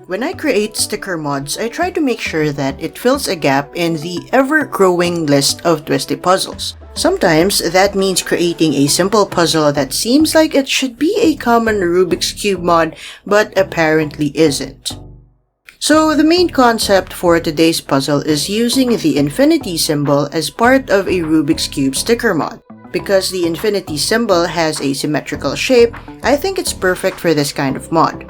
When I create sticker mods, I try to make sure that it fills a gap in the ever-growing list of twisty puzzles. Sometimes that means creating a simple puzzle that seems like it should be a common Rubik's Cube mod, but apparently isn't. So the main concept for today's puzzle is using the infinity symbol as part of a Rubik's Cube sticker mod. Because the infinity symbol has a symmetrical shape, I think it's perfect for this kind of mod.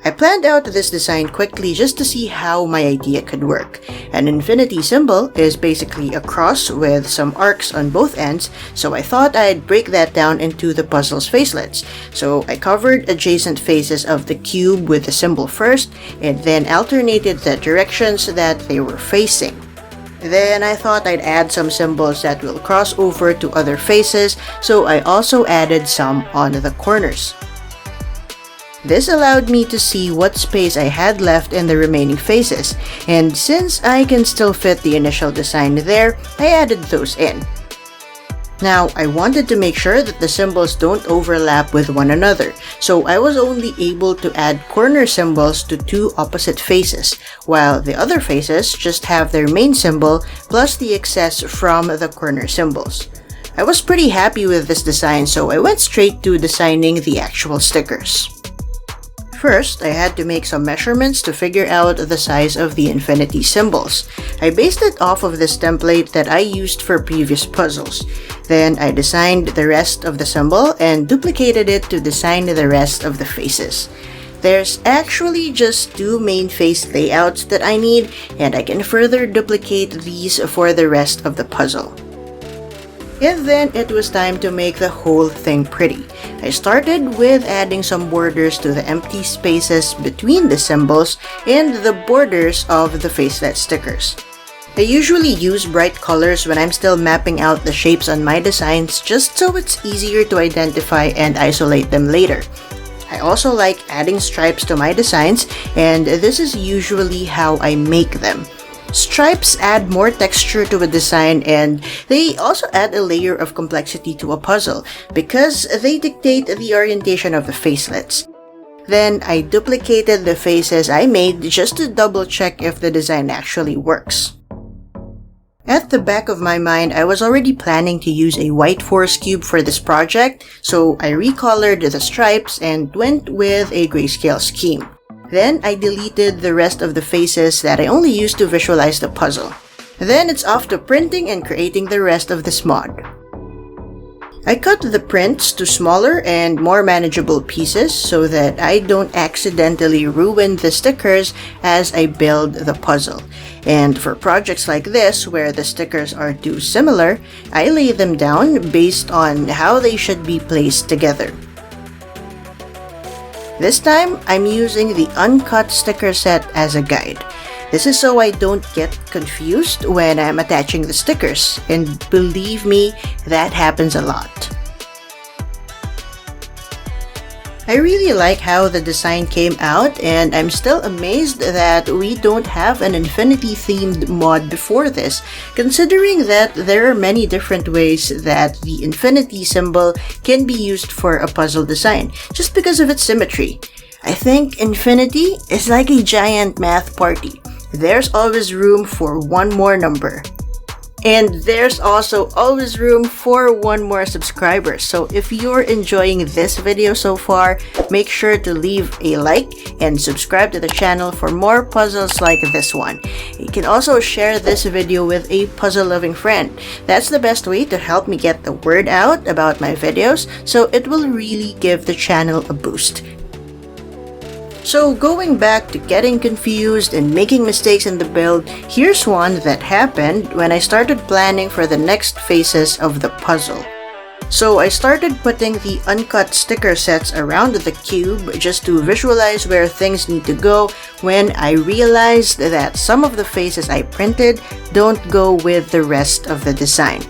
I planned out this design quickly just to see how my idea could work. An infinity symbol is basically a cross with some arcs on both ends, so I thought I'd break that down into the puzzle's facelets. So I covered adjacent faces of the cube with the symbol first, and then alternated the directions that they were facing. Then I thought I'd add some symbols that will cross over to other faces, so I also added some on the corners. This allowed me to see what space I had left in the remaining faces, and since I can still fit the initial design there, I added those in. Now, I wanted to make sure that the symbols don't overlap with one another, so I was only able to add corner symbols to two opposite faces, while the other faces just have their main symbol plus the excess from the corner symbols. I was pretty happy with this design, so I went straight to designing the actual stickers. First, I had to make some measurements to figure out the size of the infinity symbols. I based it off of this template that I used for previous puzzles. Then I designed the rest of the symbol and duplicated it to design the rest of the faces. There's actually just two main face layouts that I need, and I can further duplicate these for the rest of the puzzle. And then it was time to make the whole thing pretty. I started with adding some borders to the empty spaces between the symbols and the borders of the facelet stickers. I usually use bright colors when I'm still mapping out the shapes on my designs just so it's easier to identify and isolate them later. I also like adding stripes to my designs, and this is usually how I make them. Stripes add more texture to a design, and they also add a layer of complexity to a puzzle because they dictate the orientation of the facelets. Then I duplicated the faces I made just to double check if the design actually works. At the back of my mind, I was already planning to use a white force cube for this project, so I recolored the stripes and went with a grayscale scheme. Then I deleted the rest of the faces that I only used to visualize the puzzle. Then it's off to printing and creating the rest of this mod. I cut the prints to smaller and more manageable pieces so that I don't accidentally ruin the stickers as I build the puzzle. And for projects like this, where the stickers are too similar, I lay them down based on how they should be placed together. This time, I'm using the uncut sticker set as a guide. This is so I don't get confused when I'm attaching the stickers, and believe me, that happens a lot. I really like how the design came out, and I'm still amazed that we don't have an infinity-themed mod before this, considering that there are many different ways that the infinity symbol can be used for a puzzle design, just because of its symmetry. I think infinity is like a giant math party. There's always room for one more number. And there's also always room for one more subscriber. So if you're enjoying this video so far, make sure to leave a like and subscribe to the channel for more puzzles like this one. You can also share this video with a puzzle-loving friend. That's the best way to help me get the word out about my videos, so it will really give the channel a boost. So going back to getting confused and making mistakes in the build, here's one that happened when I started planning for the next phases of the puzzle. So I started putting the uncut sticker sets around the cube just to visualize where things need to go when I realized that some of the faces I printed don't go with the rest of the design.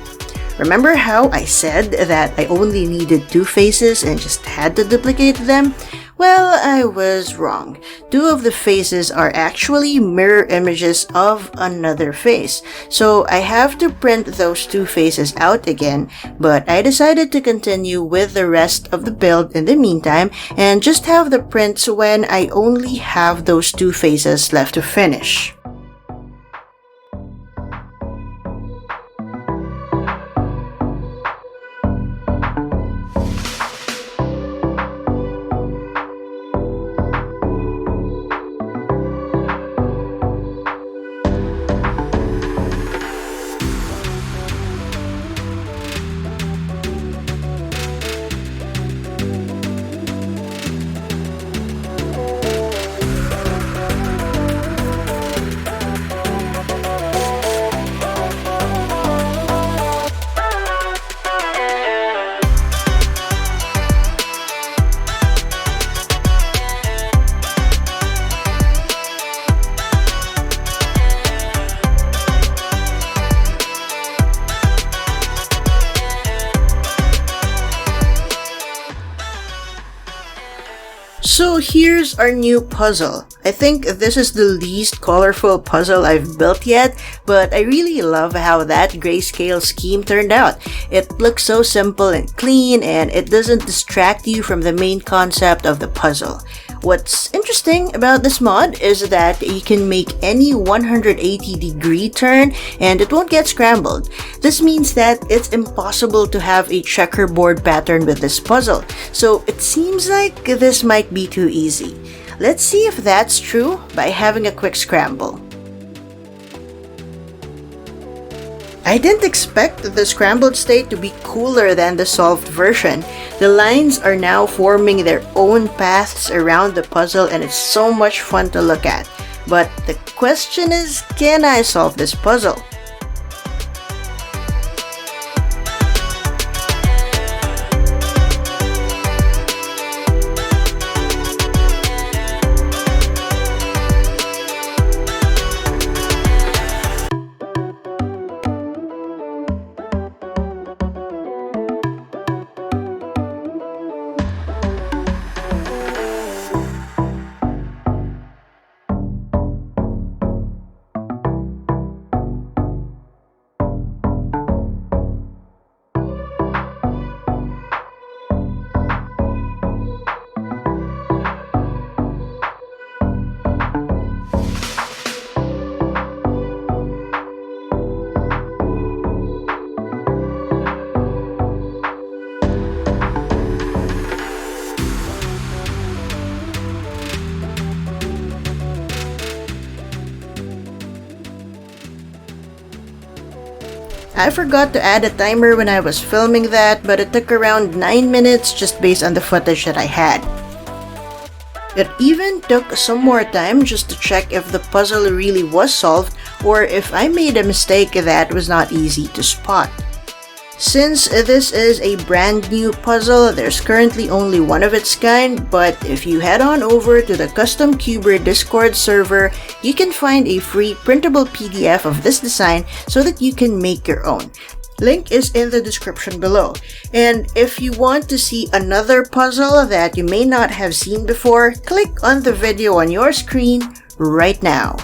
Remember how I said that I only needed two faces and just had to duplicate them? Well, I was wrong. Two of the faces are actually mirror images of another face. So I have to print those two faces out again, but I decided to continue with the rest of the build in the meantime and just have the prints when I only have those two faces left to finish. So here's our new puzzle. I think this is the least colorful puzzle I've built yet, but I really love how that grayscale scheme turned out. It looks so simple and clean, and it doesn't distract you from the main concept of the puzzle. What's interesting about this mod is that you can make any 180-degree turn and it won't get scrambled. This means that it's impossible to have a checkerboard pattern with this puzzle, so it seems like this might be too easy. Let's see if that's true by having a quick scramble. I didn't expect the scrambled state to be cooler than the solved version. The lines are now forming their own paths around the puzzle and it's so much fun to look at. But the question is, can I solve this puzzle? I forgot to add a timer when I was filming that, but it took around 9 minutes just based on the footage that I had. It even took some more time just to check if the puzzle really was solved or if I made a mistake that was not easy to spot. Since this is a brand new puzzle, there's currently only one of its kind, but if you head on over to the Custom Cuber Discord server, you can find a free printable PDF of this design so that you can make your own. Link is in the description below. And if you want to see another puzzle that you may not have seen before, click on the video on your screen right now.